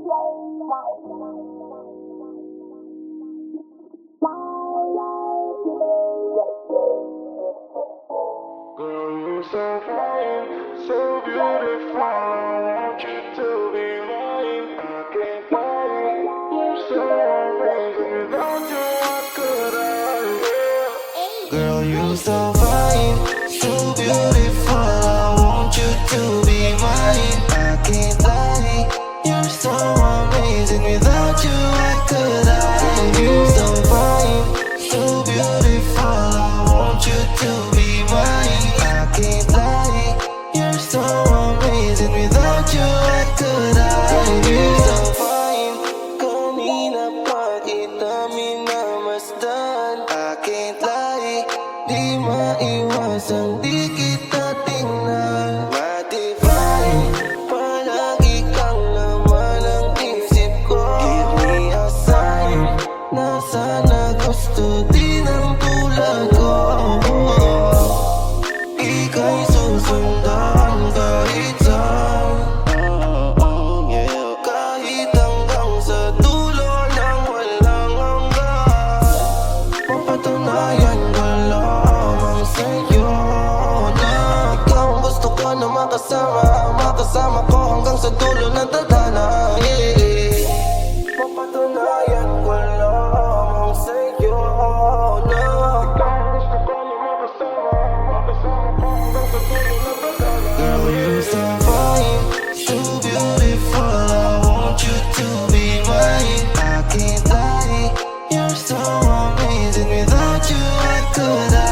Girl, you're so fine, so beautiful. I want you to be mine. I can't lie, you're so amazing. Without you, what could I? Girl, you're so fine, so beautiful. I want you to be mine. I can't lie, you're so amazing. Without you, what could I? You're so fine, so beautiful. I want you to be mine. I can't lie, you're so amazing. Without you, what could I? You're so fine. Kanina pa kita minamasdan. I can't lie, di maiwasang di kita tingnan. Matibay, palagi kang laman ang isip ko. Give me a sign na sana gusto din ang tulad ko. Ika'y susundan kahit saan, kahit hanggang sa dulo ng walang hanggan. Mapatunayan ko lamang sa'yo na ikaw ang gusto ko na makasama. Makasama ko hanggang sa dulo ng tadhana. Mapatunayan ko lamang sa'yo na ikaw ang gusto ko na makasama. Makasama ko hanggang sa dulo ng tadhana. Girl, you're so fine, so beautiful. I want you to be mine. I can't lie, you're so amazing. Without you, what could I?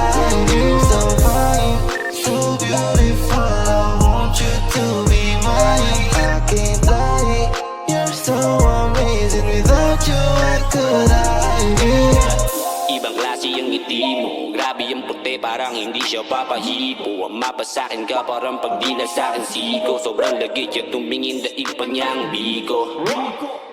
You're so fine, so beautiful. I want you to be mine. I can't lie, you're so amazing. Without you, what could I? Ibang klase ang ngiti mo, grabe ang puti, parang hindi siya papahipo. Ang mapa sa'kin ka, parang pagdila sa'kin siko. Sobrang lagit siya tumingin, daig pa niyang biko.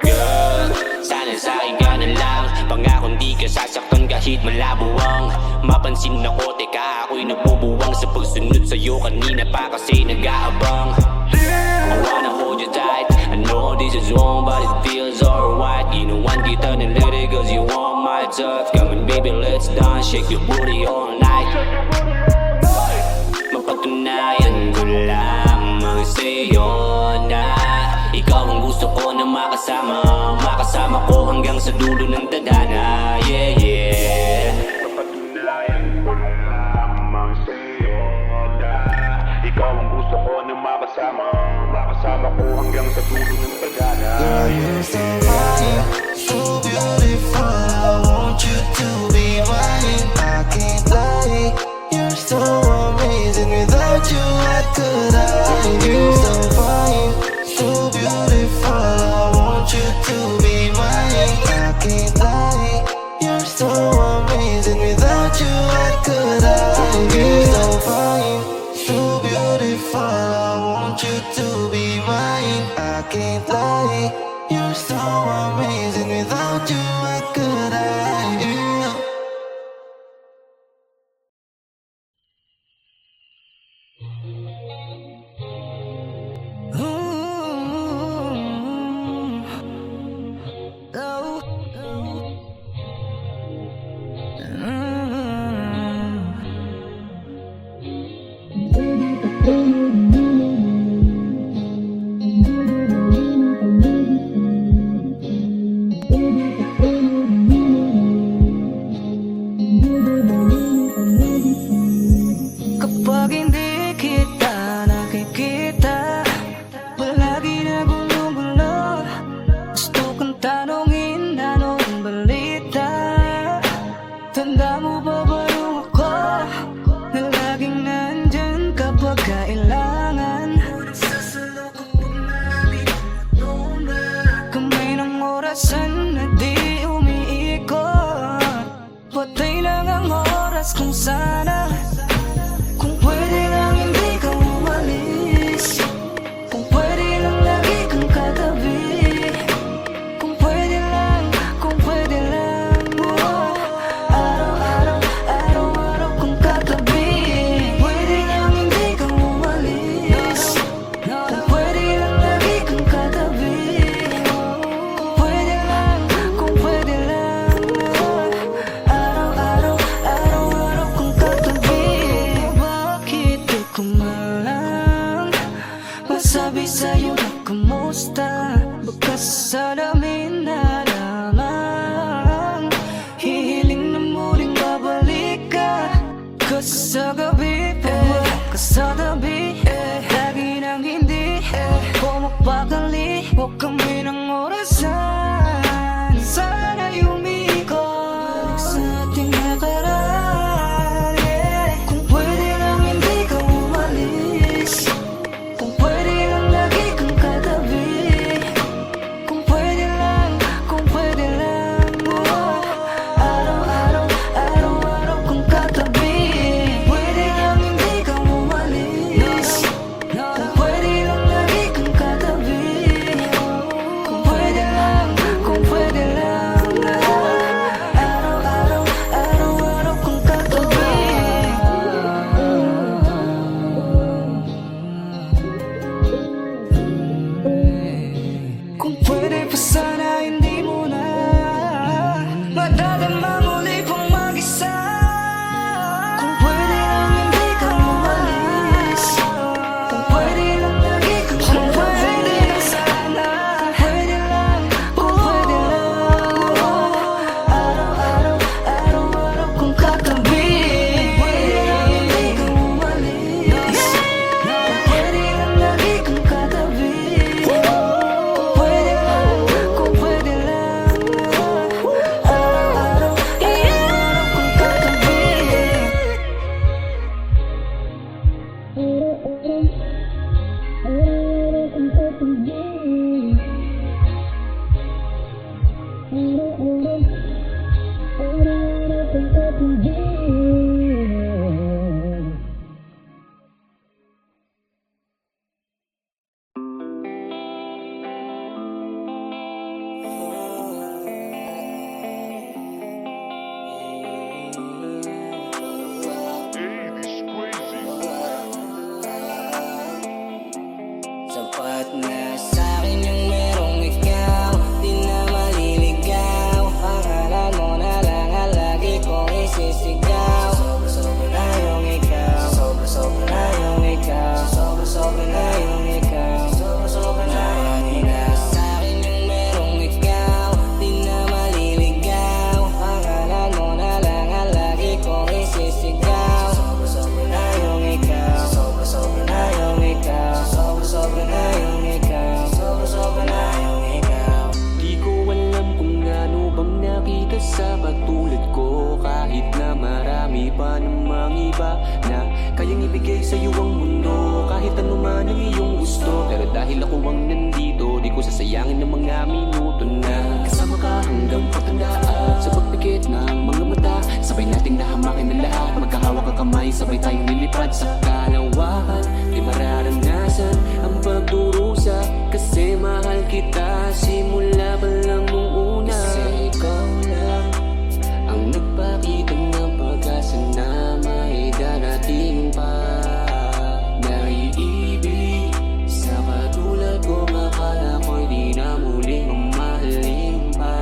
Girl, sana sa'kin ka na lang. Pangakong di ka sasaktan kahit malabo ang mapansin ako, teka ako'y nagbubuwang sa pagsunod sa'yo. Kanina pa kasi nag-aabang. I wanna hold you tight, I know this is wrong but it feels alright. Ginawan kita ng lady cause you want my touch. Come on baby, let's dance, shake your booty all night. Mapatunayan ko lamang sa'yo na ikaw ang gusto ko na makasama. Makasama ko hanggang sa dulo ng tadhana. Yeah, yeah. Mapatunayan ko lamang sa'yo na ikaw ang gusto ko na makasama. Makasama ko hanggang sa dulo ng tadhana. Girl, you're so fine, so beautiful. I want you to be mine. I can't lie, you're so amazing. Without you, what could I? You're so fine, so beautiful. I want you to be mine. I can't lie, you're so amazing. Without you, what could I? You're so fine, so beautiful. I want you to be mine. I can't lie, you're so amazing. Without you, what could I? Kapag hindi kita nakikita, palagi na gulo-gulo. Gusto kong tanongin anong balita. Tanda mo ba ba yung ako na laging nandyan kapag kailangan? Kamay ng orasan na di umiikot. Patay lang ang oras kung sana. Kung pwede lang hindi ka umalis. Kung pwede lang lagi kang katabi. Kung pwede lang oh. Araw-araw, araw-araw kang katabi. Pwede lang hindi ka umalis. Kung pwede lang lagi kang katabi. kumusta? Baka sa dami na lamang hihiling na muling babalik ka. Kasi sa gabi, ka sa tabi, lagi nang hindi pumapakali. Huwag kami ng orasan, sana'y umikot sa ating nakaraan. Kung pwede lang hindi ka umalis, kung pwede lang lagi kang katabi, kung pwede lang araw-araw, araw-araw kang katabi. Pwede lang hindi ka umalis, kung pwede lang lagi kang katabi, kung pwede lang araw-araw, araw-araw kang katabi. Kung pwede pa sana hindi mo na madadama muli pang mag-isa. Kung pwede lang hindi ka umalis, kung pwede lang lagi kang kung pwede lang sana, kung pwede lang araw-araw, araw-araw kang katabi. Pwede lang hindi ka umalis, kung pwede lang lagi kang katabi, kung pwede lang araw-araw, araw-araw kang katabi. Sapat na sa'kin yung merong ikaw, di na maliligaw. Pangalan mo na lang ang lagi kong isisigaw. Sobra-sobra na yung ikaw, sobra-sobra na yung ikaw, sobra-sobra na yung ikaw, sobra-sobra na yung ikaw. Sa'kin yung merong ikaw, di na maliligaw. Pangalan mo na lang ang lagi kong isisigaw. Sobra-sobra na yung ikaw, sobra-sobra na yung ikaw, sobra-sobra na yung ikaw, sobra-sobra na yung ikaw. Di ko alam kung ano bang nakita sa pagtulad ko. Kahit na marami pa namang iba na kayang ibigay sa'yo ang mundo. Kahit ano man ang iyong gusto, pero dahil ako ang nandito, di ko sasayangin ng mga minuto na kasama ka hanggang patandaan. Sa pagpikit ng mga mata, sabay nating nahamakin ang lahat. Magkahawak ang kamay, sabay tayong lilipad sa kalawakan. Di mararanasan ang pagdurusa, kasi mahal kita simula pa lang nung una. Kasi ikaw lang ang nagpakita ng pag-asa na may darating pa. Naiibig sa katulad ko, akala ko'y di na muling mamahalin pa.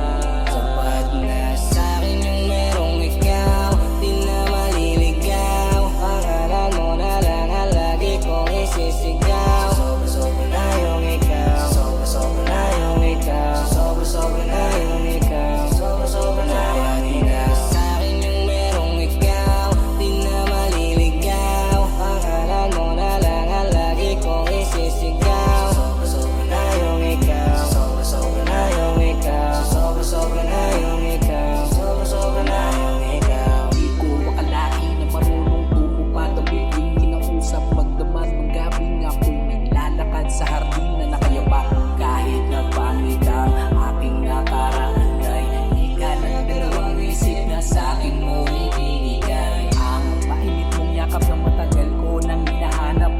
Sapat na sa'kin yung merong ikaw, di na maliligaw. Pangalan mo na lang ang lagi kong isisigaw. Sobra-sobra na yung ikaw, sobra-sobra na yung ikaw, sobra-sobra na yung ikaw, sobra-sobra na yung ikaw. Sa'kin yung merong ikaw, di na maliligaw. Pangalan mo na lang ang lagi kong isisigaw. Sobra-sobra na yung ikaw, sobra-sobra na yung ikaw, sobra-sobra na yung ikaw, sobra-sobra na yung ikaw. Di ko akalain na marunong tumupad ang bituin kinausap magdamag ng gabi nga ako'y naglalakad sa hardin na nakayapa. Kahit na pangit ang aking nakaraan ay di ka ng dalawang isip na sa'kin mo ibinigay. Ang mainit mong yakap na matagal ko nang hinahanap.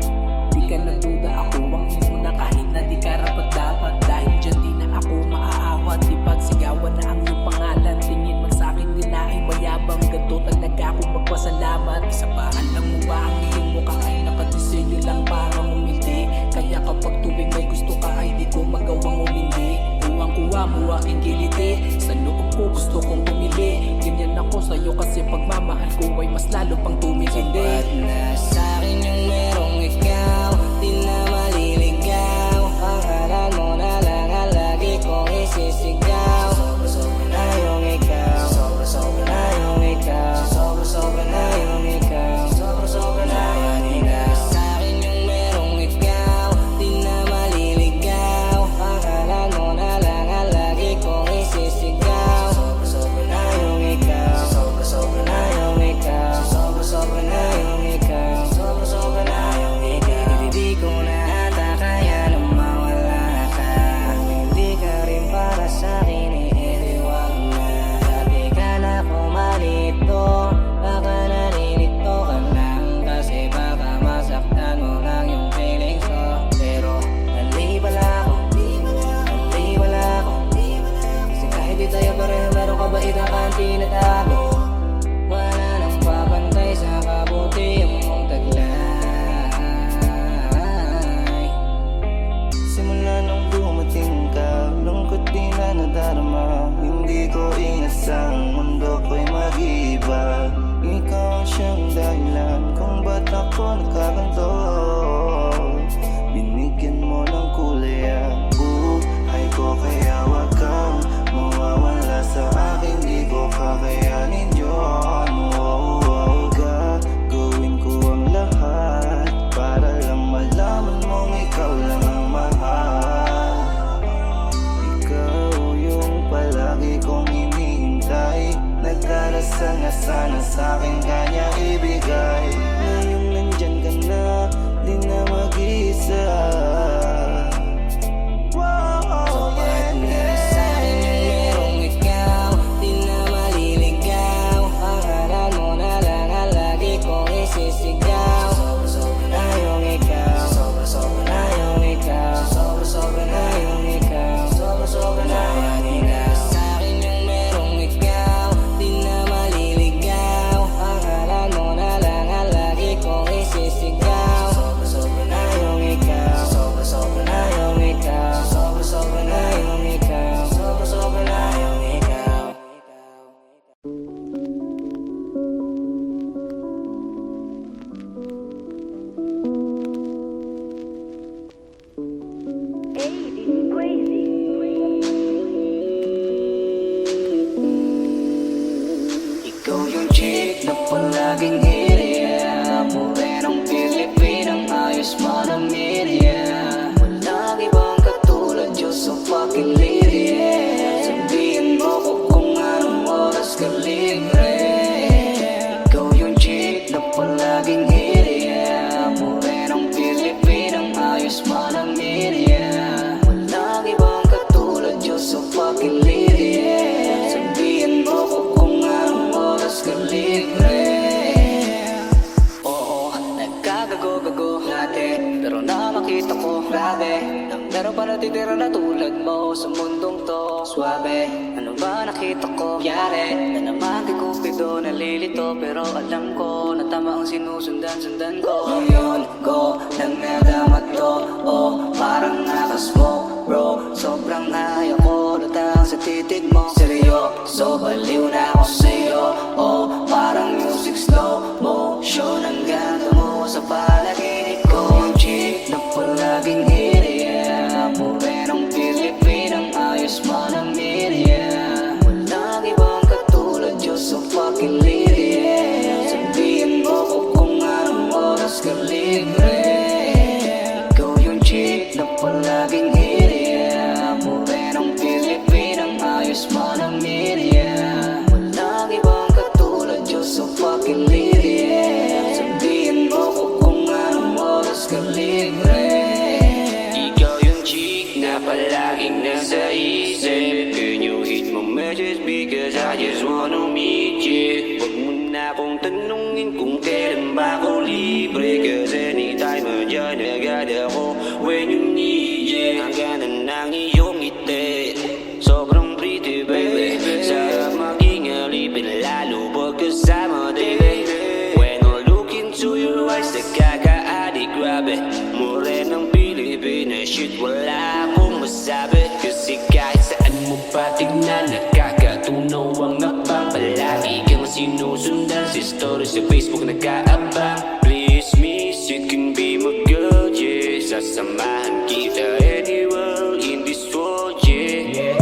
Di ka nagduda, ako ang una kahit na di ka rapat dapat. Dahil dyan di na ako maaawat, di pagsigawan na ang iyong pangalan. Tingin man sa'kin din na ay mayabang, ganito talaga ako magpasalamat. Isa pa, alam mo ba ang iyong mukha ay nakadisenyo lang parang umindi. Kaya kapag tuwing may gusto ka ay di ko magawang umindi. Kuwang-kuwa mo aking kiliti, sa loob ko gusto kong tumili. Ganyan ako sa'yo kasi pagmamahal ko ay mas lalo pang tumitindi. Sapat na sa'kin yung merong ikaw, di na maliligaw. Pangalan mo na nadarama. Hindi ko inasang mundo ko'y mag-iiba. Ikaw ang siyang dahilan kung ba't ako nagkaganto. Binigyan mo ng kulay ang buhay ko, kaya wag kang mawawala sa akin. Di ko kakayanin yun. Gagawin ko ang lahat para lang malaman mong ikaw lang ang mahal. Ikaw yung palagi kong hinihintay. Nagdarasal na sana sa'kin kanya ibigay. Ngayong nandyan ka na, di na mag-isa. Sapat na sa'kin yung merong ikaw, di na maliligaw. Pangalan mo na lang ang lagi kong isisigaw. Sobra-sobra na yung ikaw, sobra-sobra na yung ikaw, sobra-sobra na yung ikaw, sobra-sobra na yung ikaw. Sa'kin yung merong ikaw, di na maliligaw. Pangalan mo na lang ang lagi kong isisigaw. Sobra-sobra na yung ikaw, sobra-sobra na yung ikaw, sobra-sobra na yung ikaw, sobra-sobra na yung ikaw. Ikaw yung chick na palaging hiriya. Morenong Pilipinang ayos manamilya. Walang ibang katulad, Diyos ang fucking libre. Sabihin mo ko kung anong oras ka libre. Ikaw yung chick na palaging hiriya. Morenong Pilipinang ayos manamilya. Walang ibang katulad, Diyos ang fucking libre. Sabihin mo ko kung anong oras ka libre. Oo, nagkagago-gago natin, pero na makita ko, grabe, nang meron pa natitira na tulad mo sa mundong to. Swabe, ano ba nakita ko? Yari, na naman kay Cupido nalilito, pero alam ko na tama ang sinusundan-sundan ko. Ngayon ko nang nadamat to, oh, parang nakasmoke, bro. Sobrang high ako, lutang sa titig mo. Seryoso, baliw na ako sa'yo, oh, parang music slow motion. Ang ganda mo sa panaginip ko. Yung chick na palaging hiriya. Morenong Pilipinang ayos manamilya. Walang ibang katulad, Diyos ang fucking libre. Sabihin mo ko kung anong oras ka libre. Ikaw yung chick na palaging hiriya. Morenong Pilipinang ayos manamilya. Walang ibang katulad, Diyos ang fucking libre. Sabihin mo ko kung anong oras ka libre. Ikaw yung chick na palaging nasa isip. Can you hit my message because I just wanna meet you. Huwag mo na akong tanungin kung kailan ba ako libre, cause anytime andyan agad ako when you need it. Ang ganda ng iyong ngiti, sobrang pretty baby. Sarap maging alipin lalo pag kasama baby. When I look into your eyes, nakaka-addict, grabe. Morenong Pilipinas, shit, wala akong masabi. Kasi kahit saan mo pa tignan, nakakatunaw ang abang. Palagi kang sinusundan sa story sa Facebook, nag-aabang. Please miss, you can be my girl, yeah. Sasamahan kita anywhere in this world, yeah.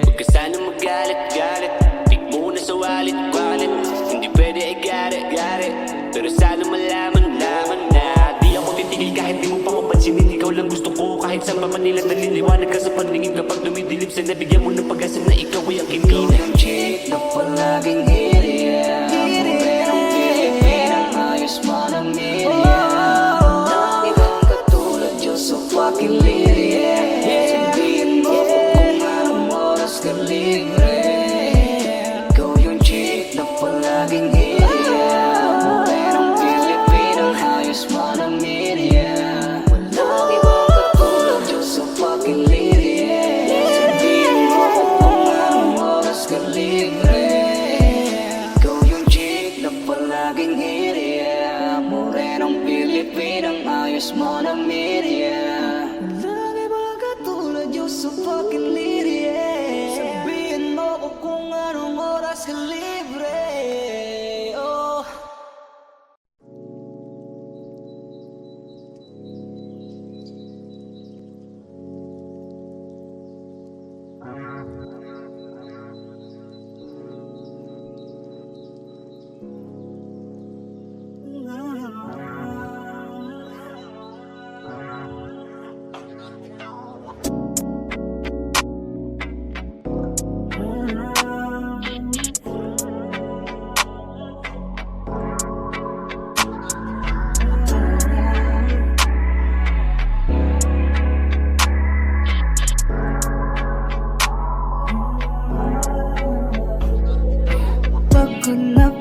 Huwag ka sana magalit-galit, tig mo na sa wallet-wallet. Hindi pwede ay gari-gari, pero sana malaman-laman na di ako titigil kahit di mo pa ko pansinin. Ikaw lang gusto ko kahit saan pa Manila. Naliliwanag ka sa paningin kapag dumidilim sa nabigyan mo ng pag-asa na ikaw ay ang Ikaw kimina. yung chick na palaging hiriya. Morenong Pilipinang ayos manamilya. Walang ibang katulad, Diyos ang fucking libre. Sabihin mo ko kung anong oras ka libre. Ikaw yung chick na palaging hiriya. Morenong Pilipinang ayos manamilya. Walang ibang katulad, Diyos ang fucking libre. Sabihin mo ko kung anong oras ka libre. Ikaw yung chick na palaging hiriya. Morenong Pilipinang ayos manamilya. Walang ibang katulad, Diyos ang fucking libre.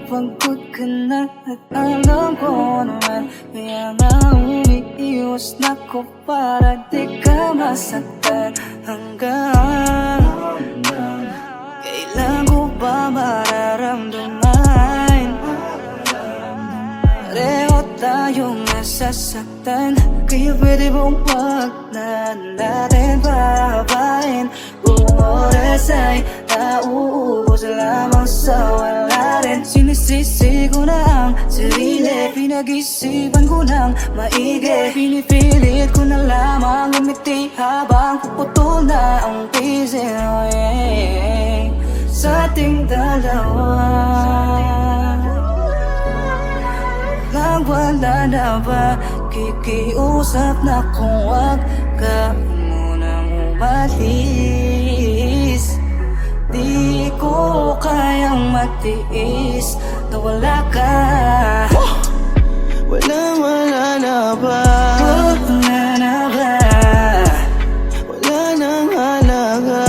pagod ka na at alam ko naman, kaya nga umiiwas na ko para di ka masaktan. Hanggang kailan ko ba mararamdaman? Pareho tayong nasasaktan, kaya pwede bang wag na natin babain? Buong oras ay nauubos lamang sa wala rin. Sinisisi ko na ang sarili, pinag-isipan ko ng maigi. Pinipilit ko na lamang umiti habang puputol na ang pisil. Oh, yeah. Sa ating dalawa wala na ba? Kikiusap na kung wag ka munang umalis. Di ko kayang matiis na wala ka. Wala na ba? Wala na ba? Wala nang halaga.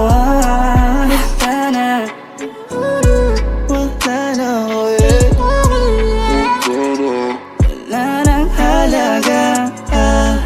Wala na. Wala na, oh yeah. Wala nang halaga.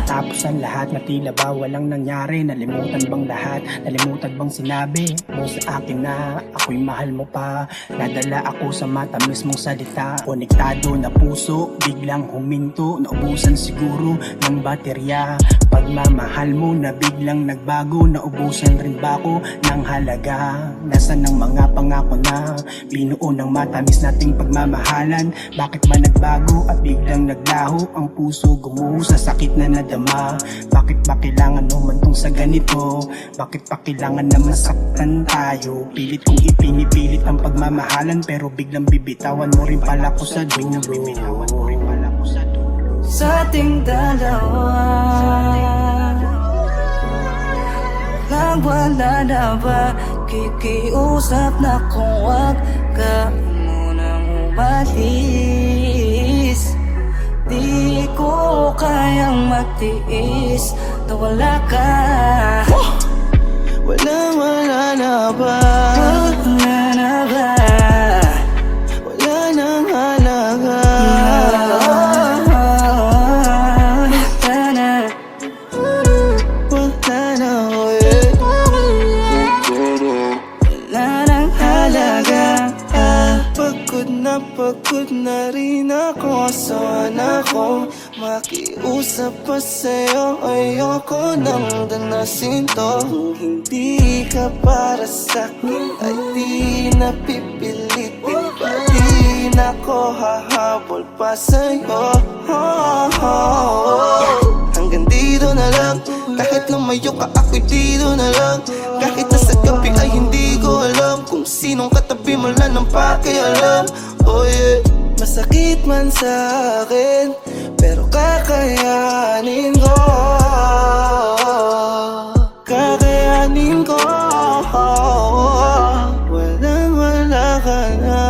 Tapos ang lahat na tila ba walang nangyari. Nalimutan bang lahat? Nalimutan bang sinabi mo sa akin na ako'y mahal mo pa? Nadala ako sa matamis mong salita. Konektado na puso, biglang huminto. Naubusan siguro ng baterya. Pagmamahal mo na biglang nagbago. Naubusan rin ba ako ng halaga? Nasaan ang mga pangako na binuo ng matamis nating pagmamahalan? Bakit ba nagbago at biglang naglaho ang puso? Gumuho sa sakit na nadama. Bakit ba kailangan naman tong sa ganito? Bakit pa kailangan na masaktan tayo? Pilit kong ipinipilit ang pagmamahalan, pero biglang bibitawan mo rin pala ko sa dulo. Bibitawan mo rin pala ko sa dulo. Sa ating dalawa wala na ba? Kikiusap na kung wag ka munang umalis. Di ko kayang matiis na wala ka. Wala na ba? Wala na ba? Wala nang halaga. Wala na. Wala na, oh yeah. Wala nang halaga. Pagod na rin ako. Sana akong makiusap pa sa'yo. Ayoko nang danasin to. Kung hindi ka para sa'kin ay di na pipilitin pa. Di na ko hahabol pa sa'yo. Hanggang dito na lang. Kahit lumayo ka ako'y dito na lang. Kahit nasa gabi ay hindi ko alam kung sinong katabi mo lang ng pakialam. Oh yeah. Masakit man sa akin, pero kakayanin ko. Kakayanin ko. Wala ka na.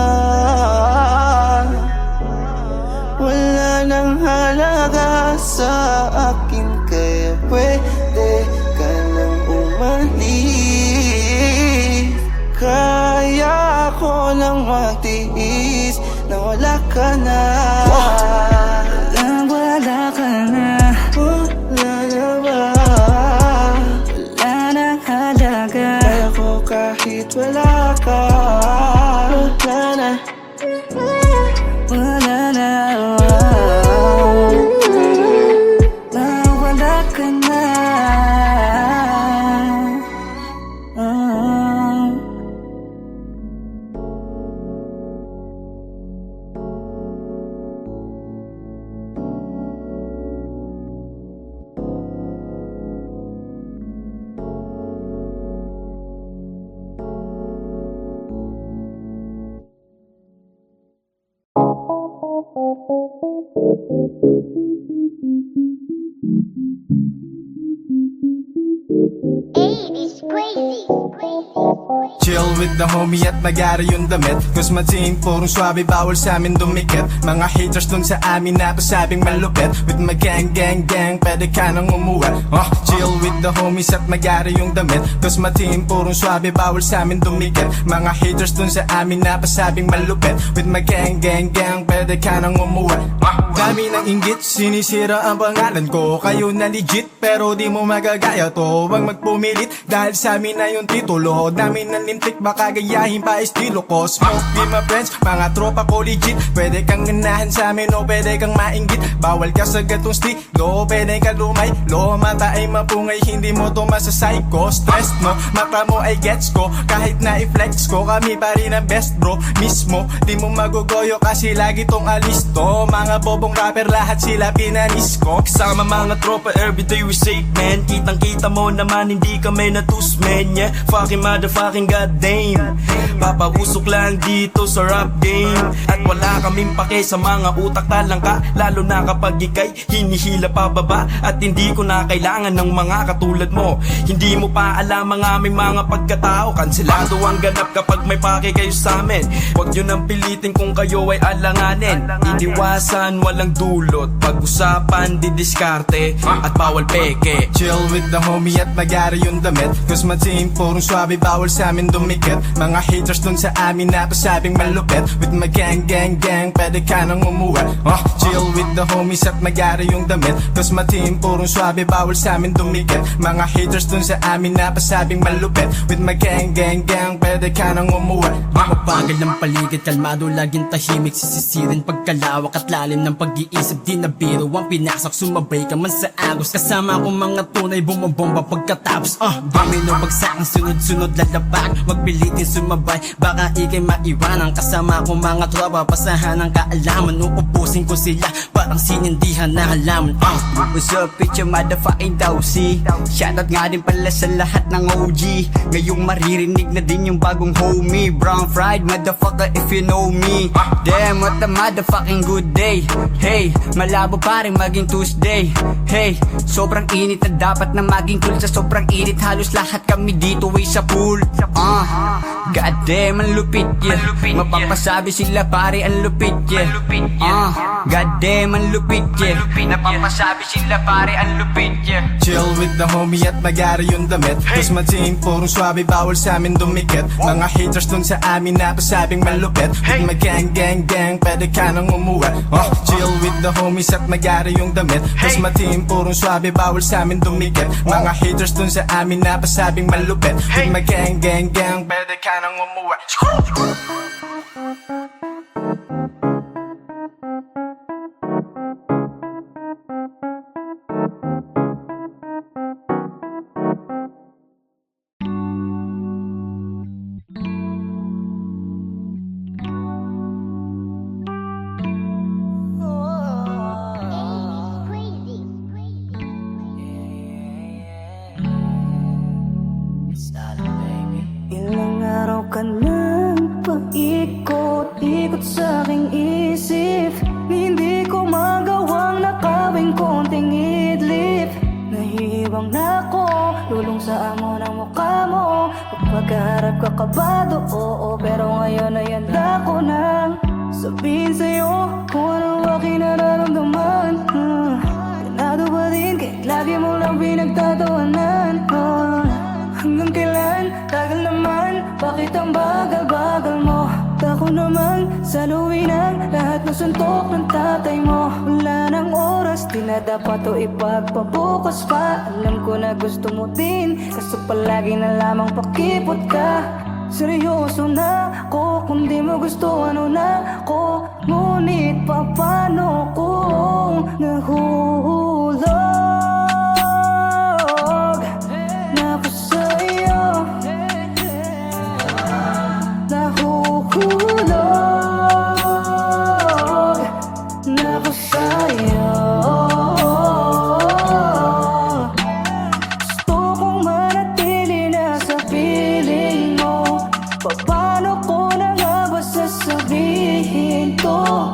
Wala nang halaga sa akin, kaya pwede ka nang umalis. Kaya ko lang magtiis na wala ka na. Wala ka na. Wala na ba? Wala nang halaga. Kaya ko kahit wala ka. Wala na. Wala na. Wala ka na. Chill with the homie at magari yung damit. Cause my team purong swabe, bawal sa amin dumikit. Mga haters dun sa amin na pasabing malupit. With my gang, pwede ka nang umuwi. Chill with with the homies at magyari yung damit Cause my team purong swabe, bawal sa amin dumikit Mga haters dun sa amin na pasabing malupit With my gang, pwede ka nang umuwi Dami ng inggit, sinisira ang pangalan ko Kayo na legit, pero di mo magagaya to Huwag magpumilit, dahil sa amin na yung titulo Dami ng lintik, baka gayahin pa estilo ko Smoke with my friends, mga tropa ko legit Pwede kang ganahan sa amin o pwede kang mainggit Bawal ka sa gatong stilo, pwede ka lumay Lo, mata ay mapungay, hindi mo to masasayko Stress no, mata mo ay gets ko Kahit na i-flex ko, kami pa rin ang best bro Mismo, di mo magugoyo kasi lagi tong alisto Mga bobong rapper, lahat sila pinanis ko Kasama mga tropa, everyday we safe man Kitang kita mo naman, hindi kami natus man Yeah, fucking motherfucking goddamn Papausok lang dito sa rap game At wala kaming pake sa mga utak talang ka Lalo na kapag ikay hinihila pababa At hindi ko na kailangan ng mga katulad mo Hindi mo pa alam ang aming mga pagkatao Kanselado ang ganap kapag may pake kayo sa amin Huwag nyo nang pilitin kung kayo ay alanganin Iniwasan, walang dulot Pag-usapan, didiskarte At bawal peke Chill with the homie at magyari yung damit Cause my team purong swabe, bawal sa amin dumikit Mga haters dun sa amin na pasabing malupit With my gang, pwede ka nang umuwi Chill with the homies at magyari yung damit Cause my team purong swabe, bawal sa amin dumikit Mga haters dun sa amin na pasabing malupit With my gang, pwede ka nang umuwi Mabagal ang paligid, kalmado laging tahimik Sisisirin pagkalawak at lalim ng pag-iisip Di na biro ang pinasok, sumabay ka man sa agos Kasama ko mga tunay, bumabomba pagkatapos Domino bagsak ang sunod-sunod lalabag Magpilitin sumabay, baka ikay maiwanan Kasama ko mga tropa, pasahan ng kaalaman Uubusin ko sila, parang sinindihan na halaman What's up, it's your motherfucking Dowsy Shoutout nga din pala sa lahat ng OG Ngayong maririnig na din yung bagong homie Brown fried motherfucker if you know me Damn, what a motherfucking good day Hey, malabo pa rin maging Tuesday Hey, sobrang init na dapat na maging cool Sa sobrang init halos lahat kami dito ay sa pool God damn, ang lupit yeah Mapapasabi sila pare ang lupit yeah God damn, ang lupit yeah Napapasabi sila pare ang lupit yeah Chill with the homie at magyari yung damit Cause my team purong swabe, bawal sa amin dumikit Mga haters dun sa amin na pasabing malupit With my gang, pwede ka nang umuwi Chill with the homies at magyari yung damit Cause my team purong swabe, bawal sa amin dumikit Mga haters dun sa amin na pasabing malupit With my gang, pwede ka nang umuwi Ilang araw ka nang paikot-ikot sa aking isip Hindi ko magawang nakawing konting idlip Nahihiwang na ako, lulong sa amo ng mukha mo Kapag harap ka kabado, oo Pero ngayon ay handa ko nang sabihin sa'yo Kung ano aking nararamdaman Ganado ba din kahit lagi mo lang pinagtatawanan Hanggang kailan? Tagal naman Bakit ang bagal-bagal mo? Tako naman saluin ang lahat ng suntok ng tatay mo Wala nang oras, di na dapat o ipagpabukas pa Alam ko na gusto mo din Kaso palagi na lamang pakipot ka Seryoso na ako Kung di mo gusto ano na ako Ngunit paano kung nahuhulog na ako sa'yo Nahuhulog na ako sa'yo Gusto kong manatili na sa piling mo Paano ko na nga ba sasabihin to?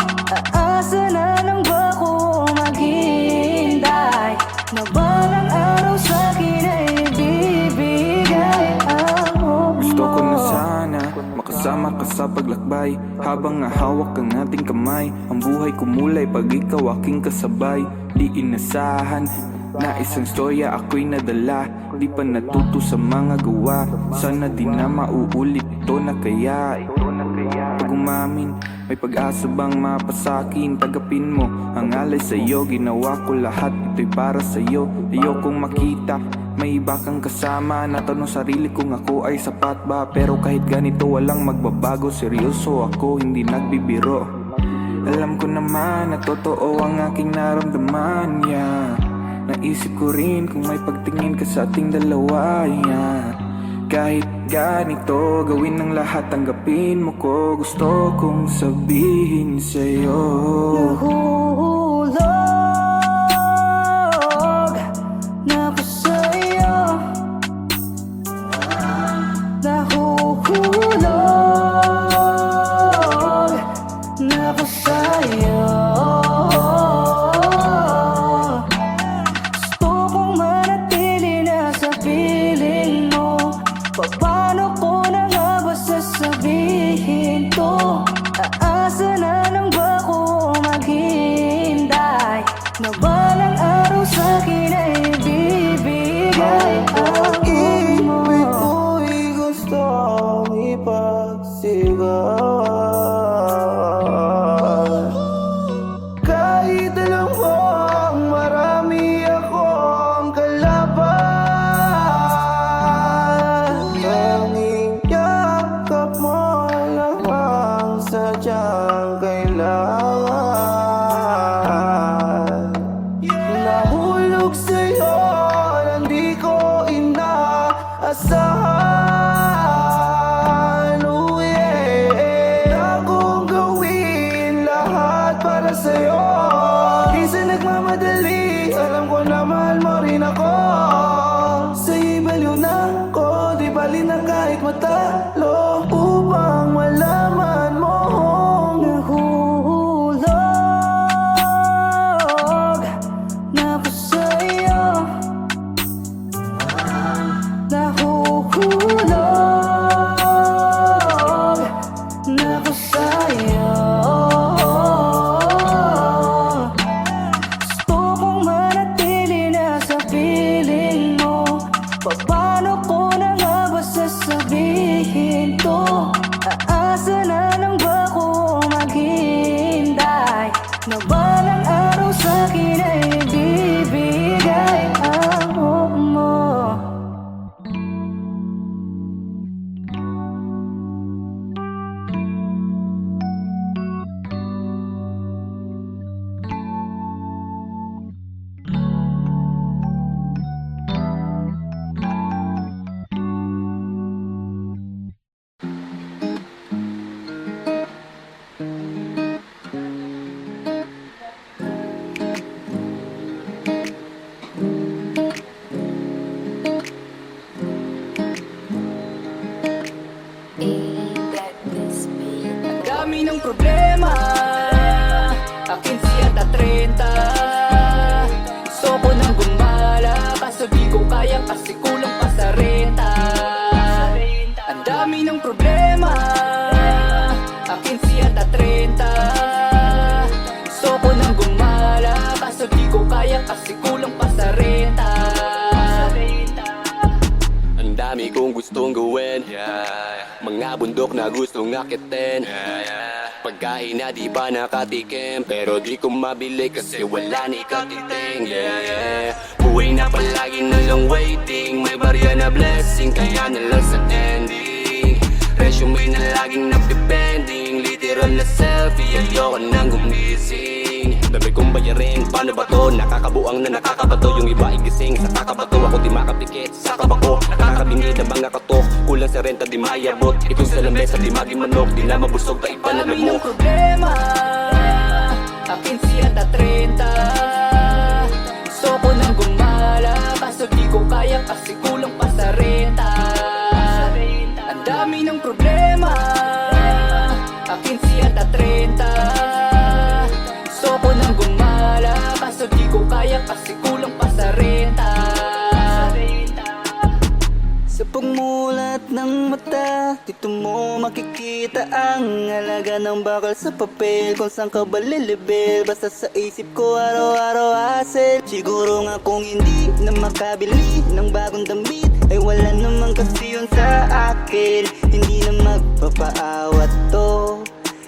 Aasa na lang ba ko maghihintay? Na balang araw sa'kin ay ibibigay ako Gusto ko na sana makasama ka sa paglakbay Habang nahawak ang ating kamay Ang buhay kumulay pag ikaw aking kasabay Di inasahan, Na isang storya ako'y nadala, di pa natuto sa mga gawa. Sana di na mauulit ito na kaya. Pag umamin, may pag-asa bang mapasakin? Tagapin mo ang alay sa'yo, ginawa ko lahat, ito'y para sa'yo. Ayokong makita, may iba kang kasama. Natanong sarili kung ako ay sapat ba. Pero kahit ganito walang magbabago, seryoso ako, hindi nagbibiro. Alam ko naman na totoo ang aking naramdaman, yeah. Naisip ko rin kung may pagtingin ka sa ating dalawa, yeah. Kahit ganito, gawin ng lahat, tanggapin mo ko. Gusto kong sabihin sa'yo, Nahulog na ako sa'yo. Nahuhulog na ako sa'yo. Gusto kong manatili na sa piling mo. Paano ko na nga ba sasabihin to? Aasa na lang ba ko maghihintay? Na balang araw sa'kin ay ibibigay ang Ibig mo. ko'y gustong ipagsigawan. Kahit alam mong marami akong kalaban, tanging yakap mo lang ang sadyang kailangan. Nahulog sa'yo nang di ko inaasahan. Oh yeah, akong gawin lahat para sa'yo. Di sa nagmamadali, alam ko na mahal mo rin ako. Sa'yo'y baliw na ko, di bali na kahit matalo, upang malaman mo. Nahulog na ako sa'yo. Nahuhulog na ako sa'yo. Gusto kong manatili na sa piling mo. Paano ko na nga ba sasabihin to? Aasa na lang ba ko maghihintay? Na balang araw sa'kin ay ibibigay ang mo. Ang dami ng problema, akin siya ta 30. Gusto ko nang gumala, kaso di ko kaya kasi kulang pa sa renta. Ang dami ng problema, akin siya ta 30. Gusto ko nang gumala, kaso di ko kaya kasi kulang pa sa renta. Ang dami kong gustong gawin, mga bundok na gustong akitin, pagkain na di ba nakatikim, pero di ko mabili kasi wala ni katiting, buhay na palagi na lang waiting, may barya na blessing, kaya na lang sa ending. Resume na laging napipending, literal na selfie, ayoko nang gumising. Dami kong bayarin, paano ba to? Nakakabuang na nakakabato, yung iba igising sa kakabato, ako di makapikit sa kabako, nakakabingid ang mga katok, kulang sa renta di mayabot, itong sa lamesa di maging manok, di na mabusog ta iba na Dami mo. ng problema, akin siya ta 30. Gusto ko nang gumala, kaso di ko kaya kasi kulang pa sa renta. Ang dami ng problema, akin siya ta 30. Gusto ko nang gumala, kaso di ko kaya kasi kulang pa sa renta. Sa pagmulat ng mata, dito mo makikita ang halaga ng bakal sa papel. Kung saan ka ba lilibel, basta sa isip ko araw-araw hassle. Siguro nga kung hindi na makabili ng bagong damit, ay wala naman kasi yun sa akin. Hindi na magpapaawat to,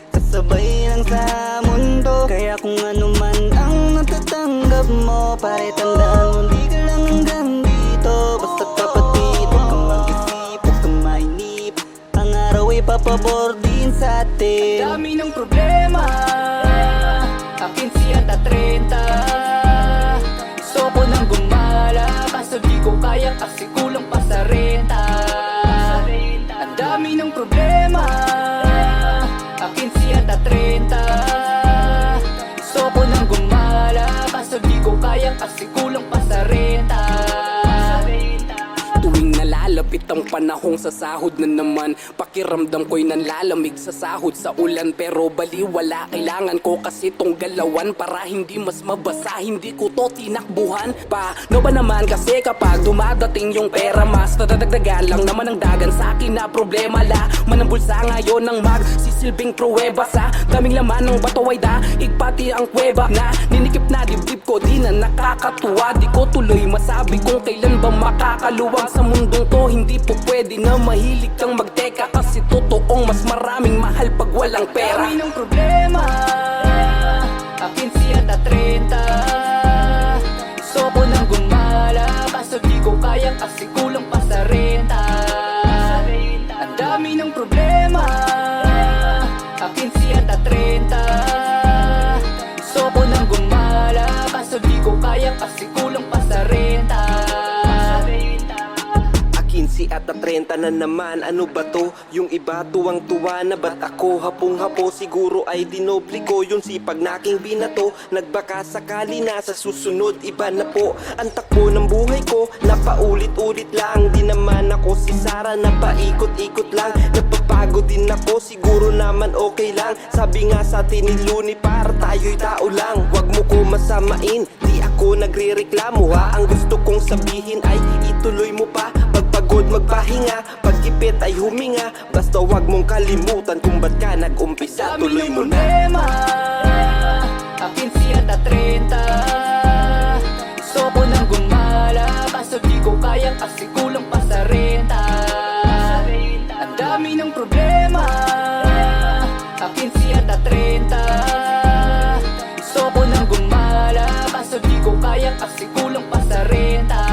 kasabay lang sa mundo. Kaya kung ano man ang natatanggap mo, pare tandaan mo di ka lang hanggang dito. Basta kapatid, huwag kang mag-isip, huwag kang mainip, ang araw ay papabor din sa atin. Dami ng problema, akin siya ta 30. Gusto ko nang gumala, kaso di ko kaya kasi kulang pa sa renta. Ang dami ng problema, akin siya ta 30. Gusto ko nang gumala, kaso di ko kaya kasi kulang pa sa renta. Tuwing nalalapit ang panahong sa sahod na naman, pakiramdam ko'y nanlalamig sa sahod sa ulan. Pero baliwala, kailangan ko kasi tong galawan para hindi mas mabasa, hindi ko to tinakbuhan. Paano ba naman kasi kapag dumadating yung pera, mas nadadagdagan lang naman ang dagan sa akin na problema. Laman ang bulsa ngayon ng magsisilbing pruweba, sa daming laman ng bato ay daig pati ang kuweba na ninikip na dibdib ko, di na nakakatuwa. Di ko tuloy masabi kung kailan ba makakaluwag sa mundong to. Hindi po pwede na mahilig kang magteka, kasi totoong mas maraming mahal pag walang pera. Dami ng problema, akin siya ta 30. Gusto ko nang gumala, kaso di ko kaya kasi kulang pa sa renta. Ang dami ng problema, akin siya ta 30. Gusto ko nang gumala, kaso di ko kaya kasi kulang pa sa renta. 15 at 30 na naman, ano ba to? Yung iba tuwang-tuwa na, ba't ako hapong-hapo? Siguro ay dinobli ko yung sipag na aking binato. Nagbaka sakali na sa susunod, iba na po ang takbo ng buhay ko, napaulit-ulit lang. Di naman ako si Sarah na paikot-ikot lang, napapagod din ako, siguro naman okay lang. Sabi nga sa atin ni Looney, para tayo'y tao lang. Wag mo ko masamain, di ako nagre-reklamo ha. Ang gusto kong sabihin ay ituloy mo pa. Pagpagod magpahinga, pagkipit ay huminga. Basta wag mong kalimutan kung ba't ka nag-umpisa. Tuloy mo na. Problema, akin siya ta 30. Gusto ko nang gumala, kaso di ko kaya kasi kulang pa sa renta. Ang dami ng problema, akin siya ta 30. Gusto ko nang gumala, kaso di ko kaya kasi kulang pa sa renta.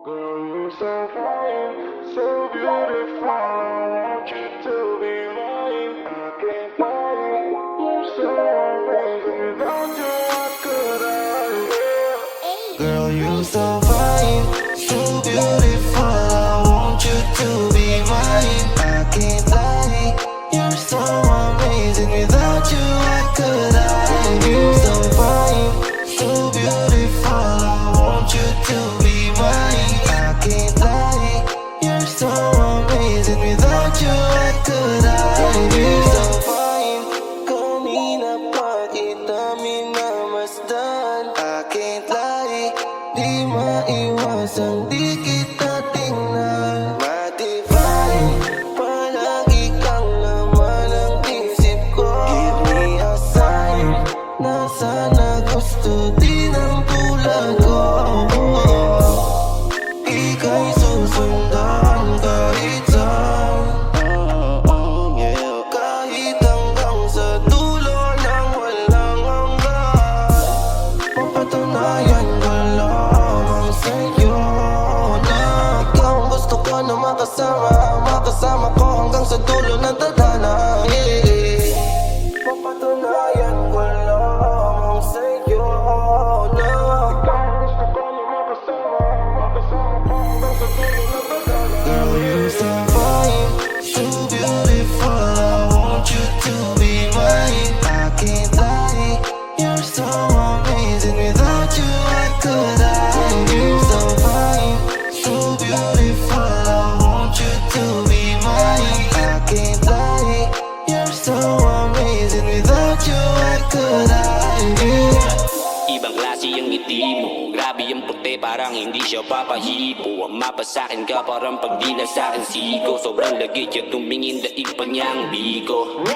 Girl, you so fine, so beautiful. I want you to be mine. I can't lie, you're so amazing. Without you, what could I do? Girl, you so fine, so beautiful. I want you to be mine. I can't lie, you're so amazing. Without you, what could I do? You so fine, so beautiful. I want you to be mine. I can't lie, you're so amazing. Without you, what could I do? You so fine, kanina pa kita minamasdan. I can't lie, di maiwasang di kita tingnan. Matify, palagi kang laman ng isip ko. Give me a sign, na sana gusto din ang tulad ko. Ika'y susundan kahit saan, kahit hanggang sa dulo ng walang hanggan. Mapatunayan ko lamang sa'yo na ikaw ang gusto ko na makasama, makasama ko hanggang sa dulo ng tadhana. Mapatunayan ko lamang sa'yo na ikaw ang gusto ko na makasama, makasama ko hanggang sa dulo ng tadhana. Girl, you're so fine, so beautiful. I want you to be mine. I can't lie, amazing. Without you, what could I be? Ibang klase ang ngiti mo, grabe ang puti parang hindi siya papahipo. Ang mapa sa'kin ka parang pagdila sa'kin siko. Sobrang lagit yung tumingin daig pa niyang biko.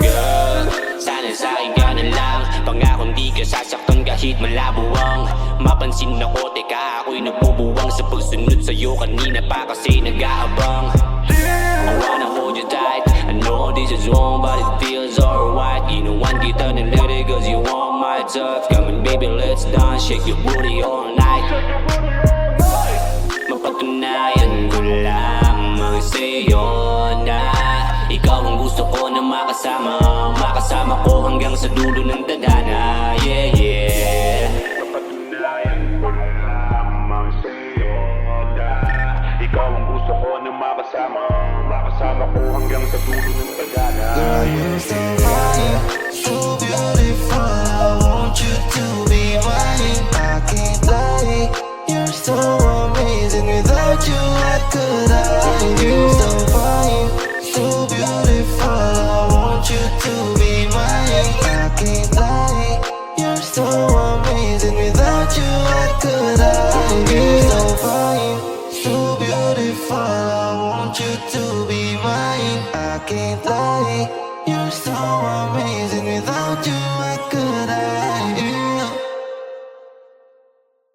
Girl, sana sa'kin ka na lang, pangakong di ka sasaktan kahit malabo ang mapansin ako. Teka, ako'y nabubuwang sa pagsunod sa'yo kanina pa kasi nag-aabang. I wanna hold you tight, I know this is wrong but it feels alright. Inuwan kita ng lady cause you want my touch. Come on baby, let's dance, shake your booty all night. Mapatunayan ko lamang sa'yo na ikaw ang gusto ko na makasama. Makasama ko hanggang sa dulo ng dagana. Yeah, yeah. Mapatunayan ko lamang sa'yo na ikaw ang gusto ko na makasama. Makasama ko hanggang sa dulo ng dagana. Girl, you're so fine, so beautiful. I want you to be mine. I can't lie, you're so amazing. Without you, what could I do? So fine, so beautiful. I want you to be mine. I can't lie, you're so amazing. Without you, what could I do? So fine, so beautiful. I want you to be mine. I can't lie, you're so amazing. Without you,